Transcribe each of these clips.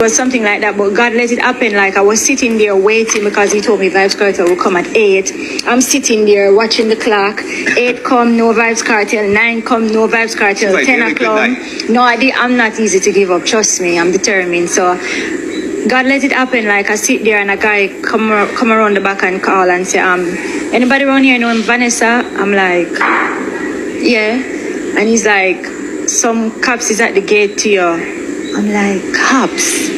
was something like that, but God let it happen. Like I was sitting there waiting because he told me Vybz Kartel would come at 8. I'm sitting there watching the clock. 8 come, no Vybz Kartel. 9 come, no Vybz Kartel. Like 10 o'clock. No, I'm not easy to give up. Trust me, I'm determined. So God let it happen. Like I sit there and a guy come around the back and call and say, anybody around here know Vanessa? I'm like, yeah. And he's like, some cops is at the gate to you. I'm like, cops?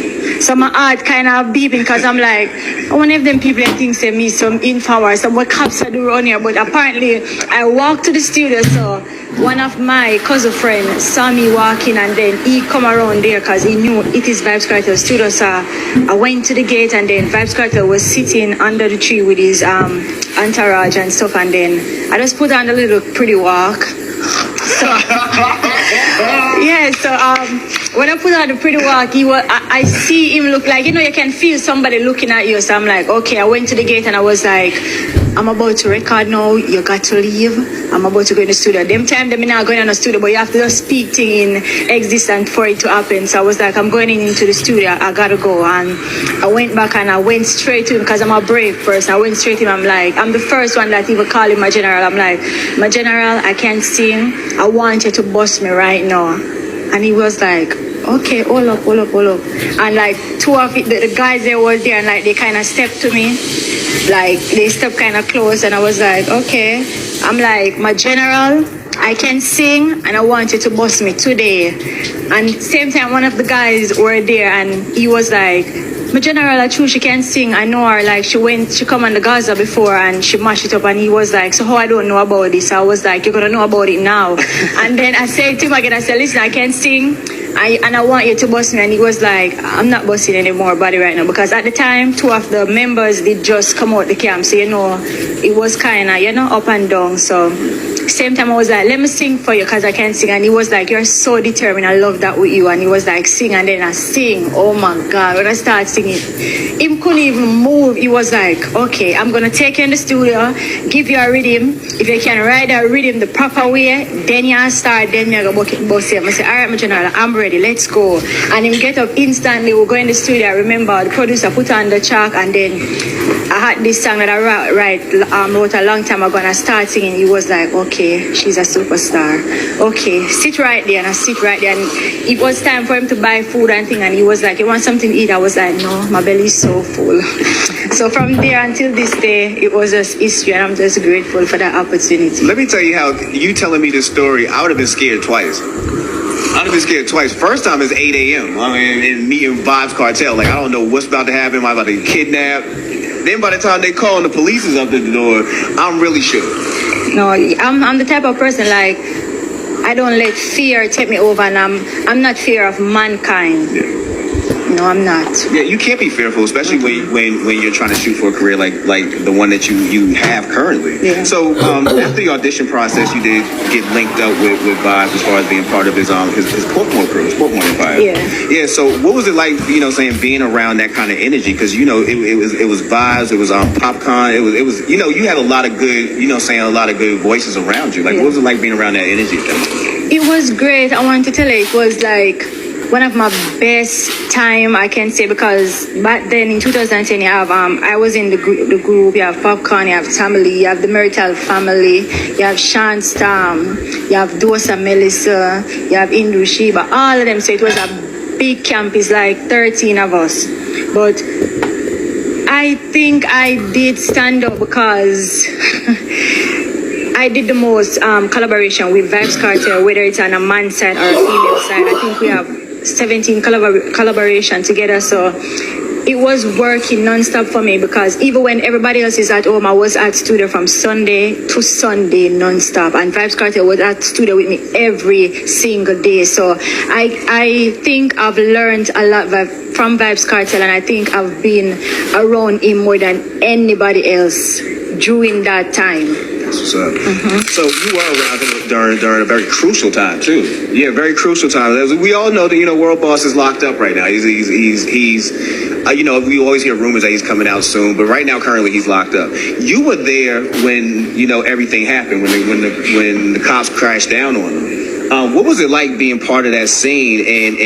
So my heart kind of beeping because I'm like, I wonder if them people that think say me some info some what cops are doing around here. But apparently I walked to the studio, so one of my cousin friends saw me walking and then he come around there because he knew it is Vybz Kartel studio. So I went to the gate and then Vybz Kartel was sitting under the tree with his entourage and stuff, and then I just put on a little pretty walk. So yeah, so when I put on the pretty walk, I see him look like, you can feel somebody looking at you. So I'm like, okay, I went to the gate and I was like, I'm about to record now, you got to leave. I'm about to go in the studio. Them time they're not going in the studio, but you have to just speak thing in existence for it to happen. So I was like, I'm going into the studio, I gotta go. And I went back and I went straight to him because I'm a brave person. I went straight to him. I'm like, I'm the first one that even called him my general. I'm like, my general, I can't sing. I want you to bust me right now. And he was like, okay, hold up. And like two of the guys there was there and like they kind of stepped to me. Like they stepped kind of close and I was like, okay. I'm like, my general, I can sing and I want you to bust me today. And same time one of the guys were there and he was like, my general, I true she can sing. I know her, like she come on the Gaza before and she mashed it up, and he was like, so how I don't know about this? I was like, you're gonna know about it now. And then I said to him again, I said, listen, I can sing. And I want you to bust me. And he was like, I'm not busting anymore body right now, because at the time 2 of the members did just come out the camp, so it was kind of up and down. So same time I was like, let me sing for you because I can sing. And he was like, you're so determined, I love that with you. And he was like, sing. And then I sing. Oh my God, when I started singing, him couldn't even move. He was like, okay, I'm gonna take you in the studio, give you a rhythm. If you can write that rhythm the proper way, then you start, then you go boss him. I say, all right, my general, I'm ready, let's go. And him get up instantly, we go in the studio. I remember the producer put on the track, and then I had this song that I wrote a long time ago, and I started singing. He was like, okay, she's a superstar. Okay, sit right there. And I sit right there. And it was time for him to buy food and thing. And he was like, you want something to eat? I was like, no, my belly is so full. So from there until this day, it was just history. And I'm just grateful for that opportunity. Let me tell you how you telling me this story, I would have been scared twice. I'd have been scared twice. First time is 8 a.m. I mean, and meeting Vybz Kartel. Like, I don't know what's about to happen. Am I about to get kidnapped? Then by the time they call and the police is up at the door, I'm really sure. No, I'm the type of person, like, I don't let fear take me over, and I'm not fear of mankind. Yeah. No, I'm not. Yeah, you can't be fearful, especially when you're trying to shoot for a career like the one that you have currently. Yeah. So after the audition process, you did get linked up with Vybz as far as being part of his Portmore crew, his Portmore Empire. Yeah. Yeah. So what was it like, being around that kind of energy? Because it was Vybz, it was Popcorn, it was you had a lot of good a lot of good voices around you. Like, what was it like being around that energy? It was great. I want to tell you, it was like one of my best time, I can say, because back then in 2010 you have I was in the group. You have Popcorn, you have Tamale, you have the Marital Family, you have Sean Storm, you have Dosa Melissa, you have Indu Sheba, all of them. So it was a big camp. It's like 13 of us, but I think I did stand up because I did the most collaboration with Vybz Kartel, whether it's on a man's side or a female side. I think we have 17 collaboration together, so it was working non-stop for me, because even when everybody else is at home, I was at studio from Sunday to Sunday non-stop, and Vybz Kartel was at studio with me every single day. So I think I've learned a lot from Vybz Kartel, and I think I've been around him more than anybody else during that time. What's up? Mm-hmm. So you were around during a very crucial time too. Yeah, very crucial time. As we all know that World Boss is locked up right now. He's we always hear rumors that he's coming out soon, but right now currently he's locked up. You were there when everything happened, when the cops crashed down on him. What was it like being part of that scene? And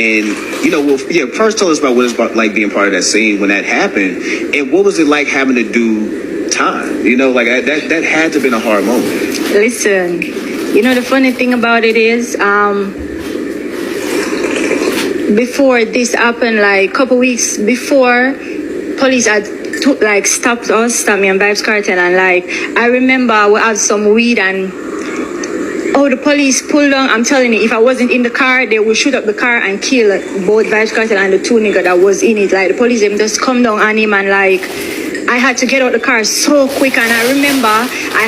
you know, well, yeah, first tell us about what it's like being part of that scene when that happened, and what was it like having to do time? You know, like that had to have been a hard moment. Listen, you know the funny thing about it is, before this happened, like a couple weeks before, police had stopped me and Vybz Kartel, and like I remember we had some weed and the police pulled on. I'm telling you, if I wasn't in the car, they would shoot up the car and kill both Vybz Kartel and the two niggas that was in it. Like the police them just come down on him, and like I had to get out the car so quick. And I remember I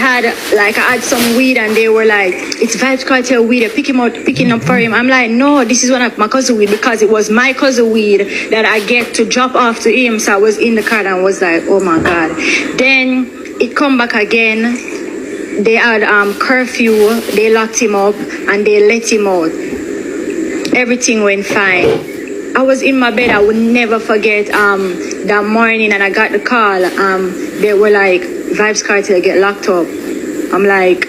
had some weed, and they were like, it's Vybz Kartel weed, they're picking up for him. I'm like, no, this is one of my cousin weed, because it was my cousin weed that I get to drop off to him. So I was in the car and was like, oh my God. Then it come back again. They had curfew, they locked him up and they let him out. Everything went fine. I was in my bed, I would never forget that morning, and I got the call. They were like, Vybz Kartel get locked up. I'm like,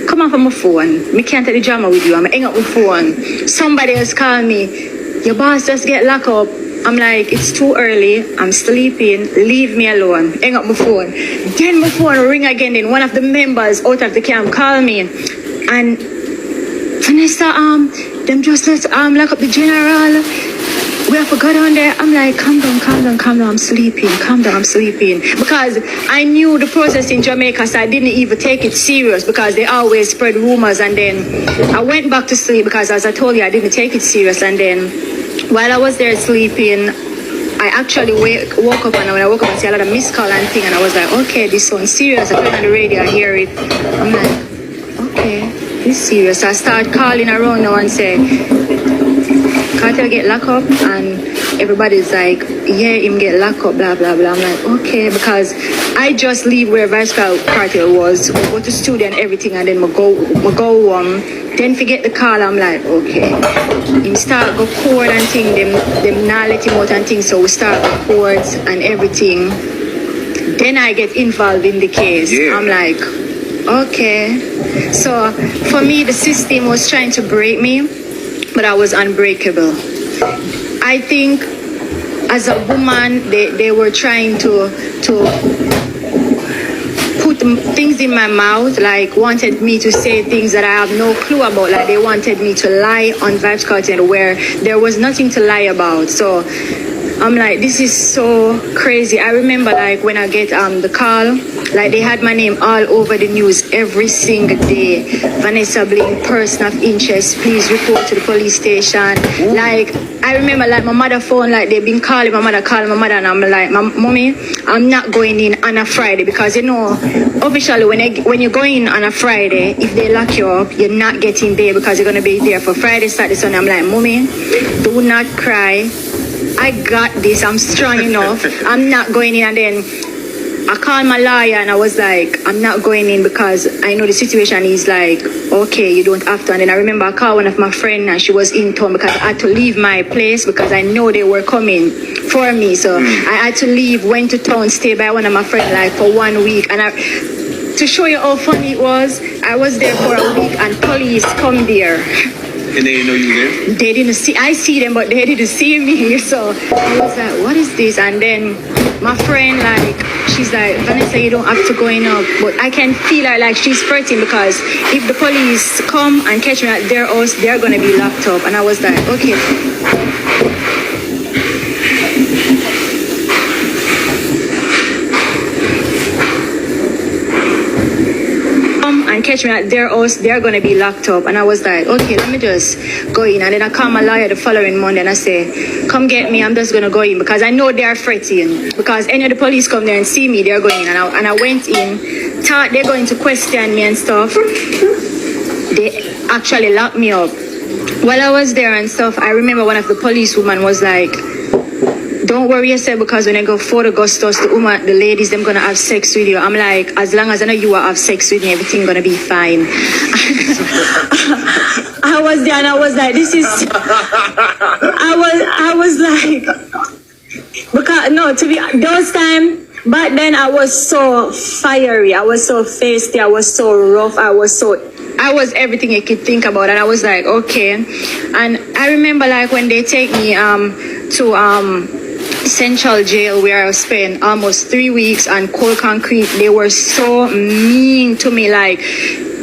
come off of my phone. Me can't take the drama with you. I'm hang up my phone. Somebody else called me. Your boss just get locked up. I'm like, it's too early. I'm sleeping. Leave me alone. Hang up my phone. Then my phone ring again. Then one of the members out of the camp called me. And Vanessa, them just let lock up the general. We have to go down there. I'm like, calm down. I'm sleeping. Calm down, I'm sleeping. Because I knew the process in Jamaica, so I didn't even take it serious, because they always spread rumors. And then I went back to sleep because, as I told you, I didn't take it serious. And then while I was there sleeping, I actually woke up, and when I woke up, I see a lot of missed call and thing, and I was like, okay, this sounds serious. I turn on the radio, I hear it. I'm like, okay, this is serious. So I start calling around now and say, Cartel get locked up, and everybody's like, yeah, him get locked up, blah, blah, blah. I'm like, okay, because I just leave where Vybz Kartel was, go to studio and everything, and then we go then forget the call. I'm like, okay. Him start go court and thing, them not let him out and thing, so we start the courts and everything. Then I get involved in the case. Yeah. I'm like, okay. So for me, the system was trying to break me, but I was unbreakable. I think as a woman, they were trying to put things in my mouth, like wanted me to say things that I have no clue about. Like they wanted me to lie on Vybz Kartel where there was nothing to lie about. So I'm like, this is so crazy. I remember like when I get the call, like they had my name all over the news every single day. Vanessa Bling, person of interest, please report to the police station. Ooh. Like I remember like my mother phone, like they've been calling my mother, and I'm like, mommy, I'm not going in on a Friday, because you know, officially when you're going in on a Friday, if they lock you up, you're not getting there, because you're gonna be there for Friday, Saturday, Sunday. I'm like, mommy, do not cry. I got this. I'm strong enough. I'm not going in. And then I called my lawyer and I was like, I'm not going in because I know the situation is like, okay, you don't have to. And then I remember I called one of my friends and she was in town because I had to leave my place because I know they were coming for me. So I had to leave, went to town, stay by one of my friends like for 1 week. And to show you how funny it was, I was there for a week and police come there. And they didn't know you were there? They didn't see, I see them, but they didn't see me. So I was like, what is this? And then my friend, like, she's like, Vanessa, you don't have to go in up. But I can feel her, like, she's fretting because if the police come and catch me at their house, they're going to be locked up. And I was like, okay. And catch me at their house, they're going to be locked up. And I was like, okay, let me just go in. And then I call my lawyer the following Monday and I say, come get me, I'm just going to go in. Because I know they're fretting. Because any of the police come there and see me, they're going in. And I went in, thought they're going to question me and stuff. They actually locked me up. While I was there and stuff, I remember one of the police women was like, don't worry yourself because when I go for Augustus, the ladies, them gonna have sex with you. I'm like, as long as I know you will have sex with me, everything gonna be fine. I was there and I was like, this is, I was like, because, no, to be, those times, back then I was so fiery, I was so feisty, I was so rough, I was so I was everything you could think about, and I was like, okay. And I remember like when they take me to Central Jail, where I spent almost 3 weeks on cold concrete. They were so mean to me. Like,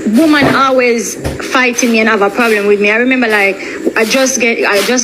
woman always fighting me and have a problem with me. I remember like I just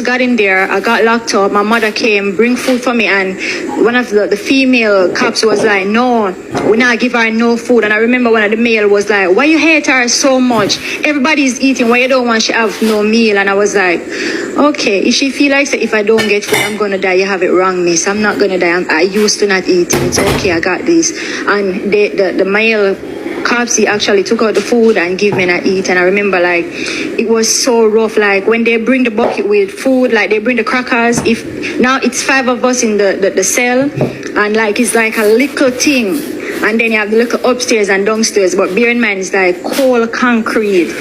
got in there, I got locked up, my mother came, bring food for me, and one of the female cops was like, no, we not give her no food. And I remember one of the male was like, why you hate her so much? Everybody's eating, why you don't want she have no meal? And I was like, okay, if she feel like say, if I don't get food, I'm gonna die, you have it wrong, miss. I'm not gonna die. I used to not eating. It's okay, I got this. And the male cops, he actually took out the food and give me and I eat. And I remember like it was so rough. Like when they bring the bucket with food, like they bring the crackers. If now it's 5 of us in the cell, and like it's like a little thing, and then you have the little upstairs and downstairs. But bear in mind, it's like cold concrete.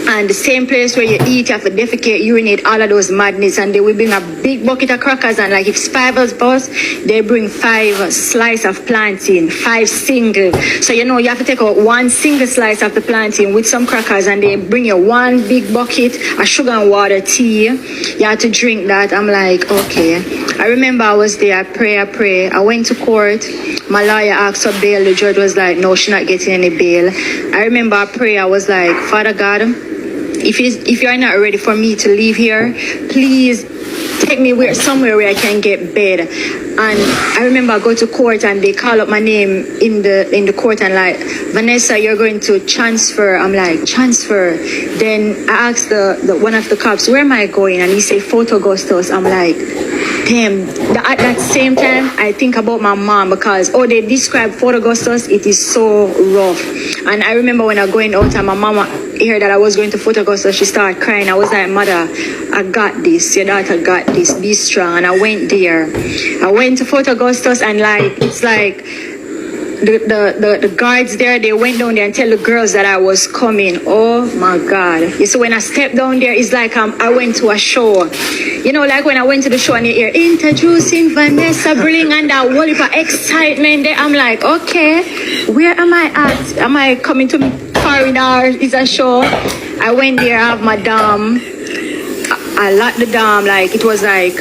And the same place where you eat, you have to defecate, urinate, all of those madness. And they will bring a big bucket of crackers. And like if it's 5 of us, they bring 5 slices of plantain, 5 single. So you know you have to take out 1 single slice of the plantain with some crackers, and they bring you 1 big bucket of sugar and water, tea. You have to drink that. I'm like, okay. I remember I was there, I pray. I went to court. My lawyer asked for bail. The judge was like, no, she's not getting any bail. I remember I pray. I was like, Father God, if you're not ready for me to leave here, please take me somewhere where I can get bed. And I remember I go to court and they call up my name in the court and like, Vanessa, you're going to transfer. I'm like, transfer. Then I asked the one of the cops, where am I going? And he said, Fort Augustus. I'm like, damn. At that same time, I think about my mom because, they describe Fort Augustus. It is so rough. And I remember when I was going out and my mama heard that I was going to Fort Augustus, she started crying. I was like, mother, I got this. Your daughter got this. Be strong. And I went there. I went to Fort Augustus and like, it's like, the guards there, they went down there and tell the girls that I was coming. Oh my God. So when I stepped down there, it's like I went to a show. You know, like when I went to the show and you hear, introducing Vanessa, bling, and that whole heap of excitement there. I'm like, okay, where am I at? Am I coming to corridor? Is a show? I went there, I have my dam. I locked the dam, like it was like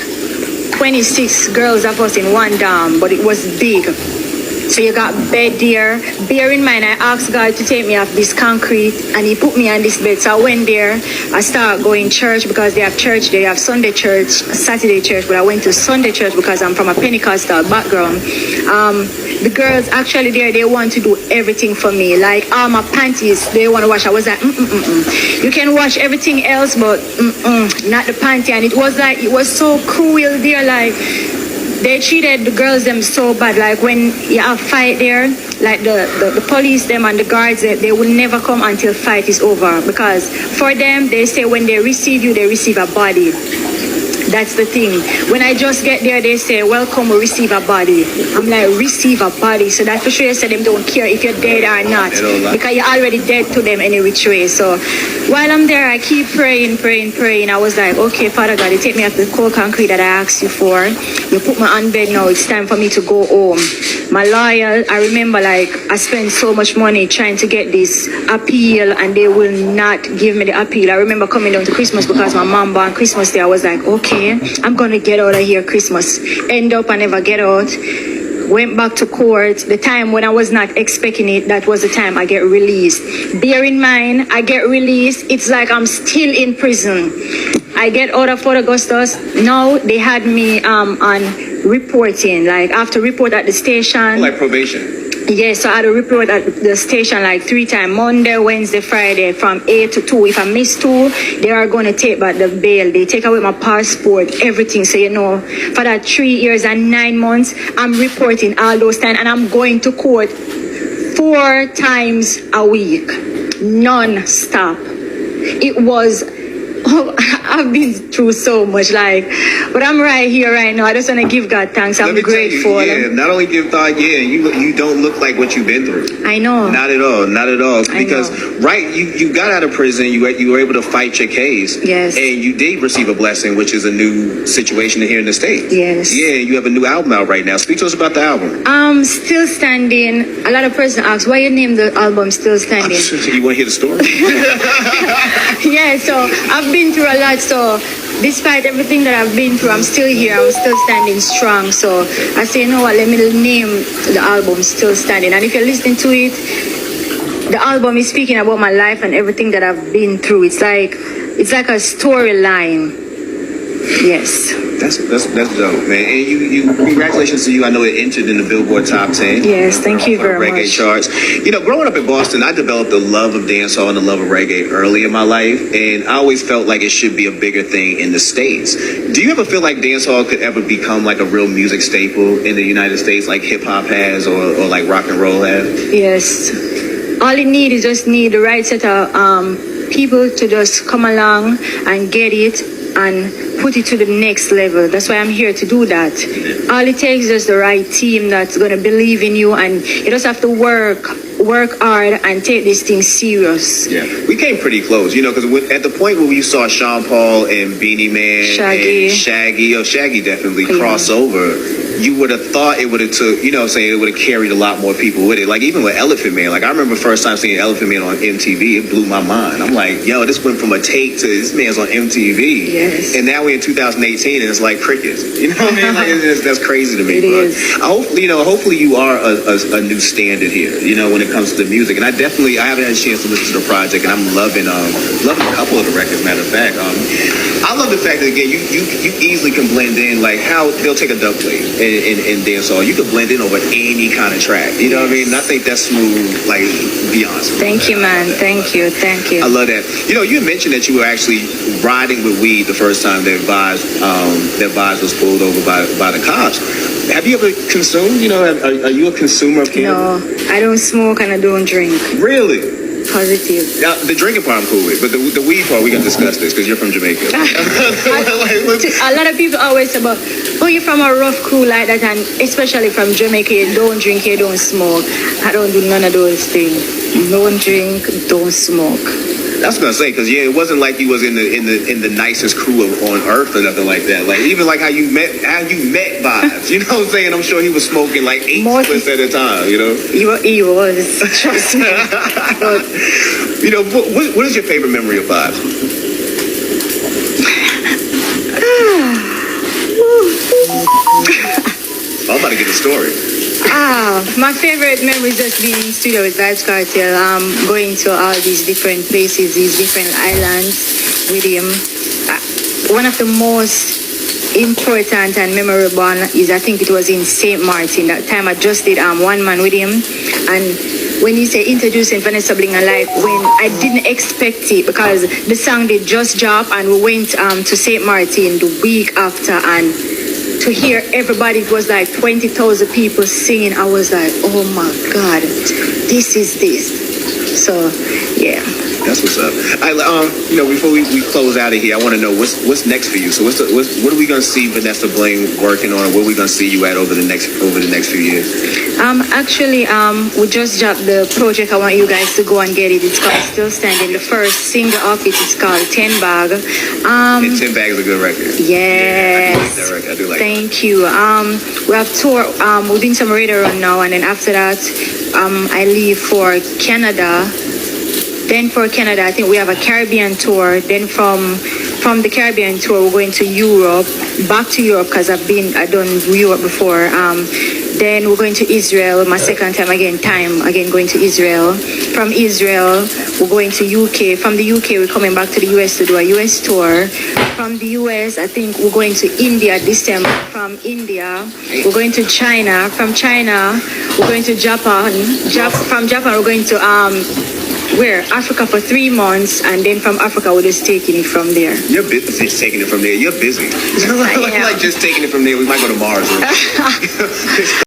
26 girls of us in one dam, but it was big. So you got bed there. Bear in mind, I asked God to take me off this concrete and he put me on this bed. So I went there. I started going church because they have church. They have Sunday church, Saturday church. But I went to Sunday church because I'm from a Pentecostal background. The girls actually there, they want to do everything for me. Like all my panties, they want to wash. I was like, You can wash everything else, but not the panty. And it was so cruel there. Like, they treated the girls them so bad. Like when you have fight there, like the police them and the guards, they will never come until fight is over. Because for them, they say when they receive you, they receive a body. That's the thing. When I just get there, they say, welcome, we receive a body. I'm like, receive a body. So that for sure you say them don't care if you're dead or not. Because you're already dead to them any which way. So while I'm there, I keep praying. I was like, okay, Father God, you take me off the cold concrete that I asked you for. You put me on bed now. It's time for me to go home. My lawyer, I remember like I spent so much money trying to get this appeal and they will not give me the appeal. I remember coming down to Christmas because my mom born Christmas Day. I was like, okay, I'm going to get out of here Christmas. End up I never get out. Went back to court. The time when I was not expecting it, that was the time I get released. Bear in mind, I get released. It's like I'm still in prison. I get out of Fort Augustus. Now they had me on reporting. Like after report at the station. Like probation. Yes, so I had to report at the station like 3 times, Monday, Wednesday, Friday, from 8 to 2. If I miss 2, they are going to take back the bail. They take away my passport, everything. So, you know, for that 3 years and 9 months, I'm reporting all those times and I'm going to court 4 times a week, non-stop. It was Oh, I've been through so much, but I'm right here right now. I just want to give God thanks. I'm Let me grateful. tell you, not only give thought, you don't look like what you've been through. I know. Not at all. Because you got out of prison, you were able to fight your case. Yes. And you did receive a blessing, which is a new situation here in the States. Yes. Yeah, you have a new album out right now. Speak to us about the album. Still Standing. A lot of persons ask why you name the album Still Standing. You want to hear the story? Yeah, so I've been through a lot. So despite everything that I've been through, I'm still here. I'm still standing strong. So I say, you know what, let me name the album Still Standing. And if you're listening to it, the album is speaking about my life and everything that I've been through. It's like a storyline. Yes. That's dope, man. And you congratulations to you. I know it entered in the Billboard Top 10. Yes, thank you very reggae much. charts. Growing up in Boston, I developed a love of dancehall and a love of reggae early in my life, and I always felt like it should be a bigger thing in the States. Do you ever feel like dancehall could ever become like a real music staple in the United States, like hip hop has, or like rock and roll has? Yes. All it needs is just need the right set of people to just come along and get it and put it to the next level. That's why I'm here to do that. All it takes is the right team that's going to believe in you, and you just have to work hard and take this thing serious. Yeah, we came pretty close, because at the point where you saw Sean Paul and Beanie Man and Shaggy definitely cross over, you would have thought it would have took, it would have carried a lot more people with it. Like even with Elephant Man, like I remember first time seeing Elephant Man on MTV, it blew my mind. I'm like, yo, this went from a tape to this man's on MTV. Yes. And now we're in 2018 and it's like crickets. You know what I mean? Like that's crazy to me. It is. Hopefully you are a new standard here, when it comes to the music. And I haven't had a chance to listen to the project, and I'm loving a couple of the records, matter of fact. I love the fact that, again, you easily can blend in, like how they'll take a dub plate in dancehall. You can blend in over any kind of track. You know what I mean? And I think that's smooth, like, beyond smooth. Thank you, man. Thank you. I love that. You had mentioned that you were actually riding with weed the first time that Vybz was pulled over by the cops. Have you ever consumed? Are you a consumer of cannabis? No, I don't smoke and I don't drink. Really? Positive. Now, the drinking part I'm cool with, but the weed part, we can discuss this because you're from Jamaica. A lot of people always say about, you're from a rough crew like that, and especially from Jamaica, you don't drink, you don't smoke. I don't do none of those things. Don't drink, don't smoke. That's what I'm saying, because it wasn't like you was in the nicest crew on earth or nothing like that. Like even like how you met Vybz. You know what I'm saying? I'm sure he was smoking like 8 splits at a time. He was. Trust me. What is your favorite memory of Vybz? I'm about to get the story. My favorite memory is just being in studio with Vybz Kartel, going to all these different places, these different islands with him. One of the most important and memorable is, I think it was in St. Martin. That time I just did One Man with him. And when you say introducing Vanessa Bling Alive, when I didn't expect it, because the song did just drop and we went to St. Martin the week after, and to hear everybody, it was like 20,000 people singing. I was like, oh my God, this is this. So, yeah. That's what's up. Before we close out of here, I want to know what's next for you. So what are we going to see Vanessa Bling working on? What are we going to see you at over the next few years? Actually, we just dropped the project. I want you guys to go and get it. It's called Still Standing. The first single of it is called 10 Bag. And 10 Bag is a good record. Yes. I do like that. Thank you. We have tour. We're doing some radio run now, and then after that, I leave for Canada. Then for Canada, I think we have a Caribbean tour. Then from the Caribbean tour, we're going to Europe, back to Europe because I've done Europe before. Then we're going to Israel, my second time going to Israel. From Israel, we're going to UK. From the UK, we're coming back to the US to do a US tour. From the US, I think we're going to India this time. From India, we're going to China. From China, we're going to Japan. From Japan, we're going to Africa for 3 months, and then from Africa we're just taking it from there. You're busy taking it from there. You're busy. Like just taking it from there. We might go to Mars.